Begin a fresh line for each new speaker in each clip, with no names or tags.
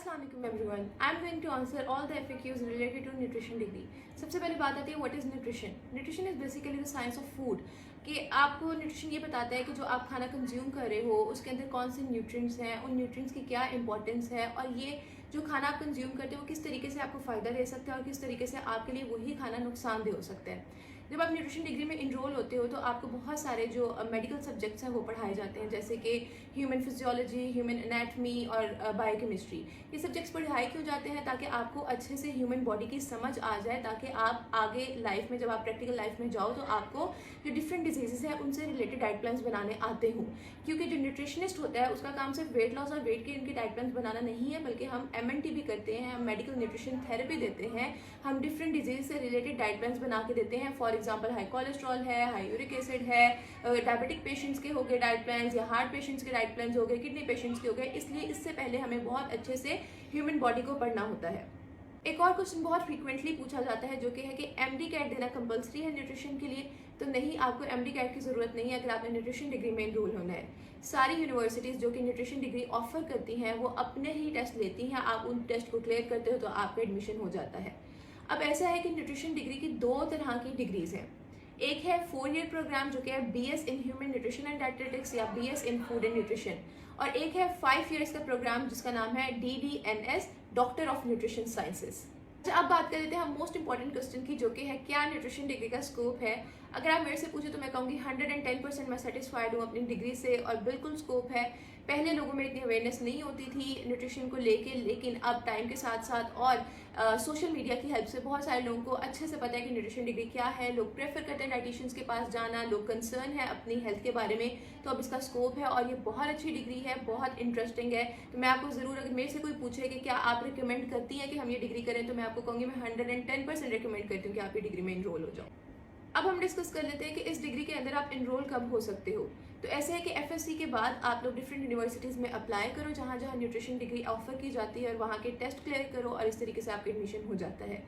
Assalamualaikum everyone. I'm going to answer all the FAQs related to nutrition degree. सबसे पहले बात आती है what is nutrition. Nutrition is basically the science of food. कि आपको nutrition ये बताता है कि जो आप खाना कंज्यूम कर रहे हो उसके अंदर कौन से न्यूट्रिएंट्स हैं, उन न्यूट्रिएंट्स की क्या इंपॉर्टेंस है और ये जो खाना आप कंज्यूम करते हो वो किस तरीके से आपको फ़ायदा दे सकता है और किस तरीके से आपके लिए वही खाना नुकसानदेह हो सकता है. जब आप न्यूट्रिशन डिग्री में इनरोल होते हो तो आपको बहुत सारे जो मेडिकल सब्जेक्ट्स हैं वो पढ़ाए जाते हैं, जैसे कि ह्यूमन फिजियोलॉजी, ह्यूमन एनाटमी और बायोकेमिस्ट्री. ये सब्जेक्ट्स पढ़ाए क्यों जाते हैं? ताकि आपको अच्छे से ह्यूमन बॉडी की समझ आ जाए, ताकि आप आगे लाइफ में जब आप प्रैक्टिकल लाइफ में जाओ तो आपको जो डिफरेंट डिजीज़ हैं उनसे रिलेटेड डाइट प्लान्स बनाने आते हों. क्योंकि जो न्यूट्रिशनिस्ट होता है उसका काम सिर्फ वेट लॉस और वेट गेन के डाइट प्लान्स बनाना नहीं है, बल्कि हम MNT भी करते हैं, हम मेडिकल न्यूट्रिशन थेरेपी देते हैं, हम डिफरेंट डिजीज़ से रिलेटेड डाइट प्लान्स बना के देते हैं. फॉर एग्जाम्पल हाई कोलेस्ट्रॉल है, हाई यूरिक एसिड है, डायबिटिक पेशेंट्स के हो गए डाइट प्लान्स या हार्ट पेशेंट्स के डाइट प्लान्स हो गए, किडनी पेशेंट्स के हो गए. इसलिए इससे पहले हमें बहुत अच्छे से ह्यूमन बॉडी को पढ़ना होता है. एक और क्वेश्चन बहुत फ्रीक्वेंटली पूछा जाता है जो कि है कि MD कैट देना कंपलसरी है न्यूट्रिशन के लिए. तो नहीं, आपको MD कैट की ज़रूरत नहीं है अगर आपने न्यूट्रिशन डिग्री में इनरोल होना है. सारी यूनिवर्सिटीज़ जो कि न्यूट्रिशन डिग्री ऑफर करती हैं वो अपने ही टेस्ट लेती हैं. आप उन टेस्ट को क्लियर करते हो तो आपका एडमिशन हो जाता है. अब ऐसा है कि न्यूट्रिशन डिग्री की दो तरह की डिग्रीज़ हैं. एक है 4 ईयर प्रोग्राम जो कि है BS in human nutrition and dietetics या BS in food and nutrition, और एक है 5 ईयर्स का प्रोग्राम जिसका नाम है DDNS doctor of nutrition sciences. अच्छा, अब बात कर लेते हैं हम मोस्ट इंपॉर्टेंट क्वेश्चन की, जो कि है क्या न्यूट्रिशन डिग्री का स्कोप है. अगर आप मेरे से पूछे तो मैं कहूँगी 110% मैं सेटिस्फाइड हूँ अपनी डिग्री से और बिल्कुल स्कोप है. पहले लोगों में इतनी अवेयरनेस नहीं होती थी न्यूट्रिशन को लेके, लेकिन अब टाइम के साथ साथ और सोशल मीडिया की हेल्प से बहुत सारे लोगों को अच्छे से पता है कि न्यूट्रिशन डिग्री क्या है. लोग प्रेफर करते हैं डाइटिशियंस के पास जाना, लोग कंसर्न है अपनी हेल्थ के बारे में. तो अब इसका स्कोप है और ये बहुत अच्छी डिग्री है, बहुत इंटरेस्टिंग है. तो मैं आपको ज़रूर, अगर मेरे से कोई पूछे कि क्या आप रिकमेंड करती हैं कि हम ये डिग्री करें, तो मैं आपको कहूँगी मैं 110% रिकमेंड करती हूँ कि आप ये डिग्री में इनरोल हो जाओ. अब हम डिस्कस कर लेते हैं कि इस डिग्री के अंदर आप इनरोल कब हो सकते हो. तो ऐसे है कि FSC के बाद आप लोग डिफरेंट यूनिवर्सिटीज़ में अप्लाई करो जहाँ जहाँ न्यूट्रिशन डिग्री ऑफर की जाती है और वहाँ के टेस्ट क्लियर करो और इस तरीके से आपका एडमिशन हो जाता है.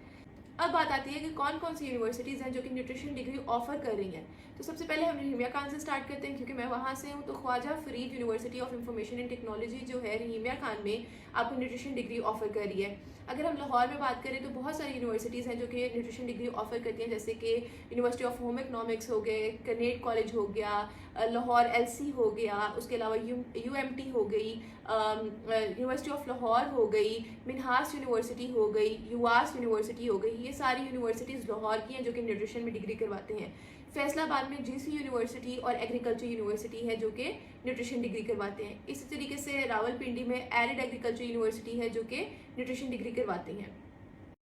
अब बात आती है कि कौन कौन सी यूनिवर्सिटीज़ हैं जो कि न्यूट्रिशन डिग्री ऑफर कर रही हैं. तो सबसे पहले हम रहीमिया खान से स्टार्ट करते हैं क्योंकि मैं वहाँ से हूँ. तो Khwaja Farid university of information and technology जो है रहीमिया खान में आपको न्यूट्रिशन डिग्री ऑफर कर रही है. अगर हम लाहौर में बात करें तो बहुत सारी यूनिवर्सिटीज़ हैं जो कि न्यूट्रिशन डिग्री ऑफर करती हैं, जैसे कि यूनिवर्सिटी ऑफ होम इकनॉमिक्स हो गए, कनेट कॉलेज हो गया, लाहौर LC हो गया, उसके अलावा UMT हो गई, यूनिवर्सिटी ऑफ लाहौर हो गई, मिनहास यूनिवर्सिटी हो गई, UAS यूनिवर्सिटी हो गई. ये सारी यूनिवर्सिटीज़ लाहौर की हैं जो कि न्यूट्रिशन में डिग्री करवाते हैं. फैसलाबाद में GC यूनिवर्सिटी और एग्रीकल्चर यूनिवर्सिटी है जो कि न्यूट्रिशन डिग्री करवाते हैं. इसी तरीके से रावलपिंडी में एरिड एग्रीकल्चर यूनिवर्सिटी है जो कि न्यूट्रिशन डिग्री करवाती हैं.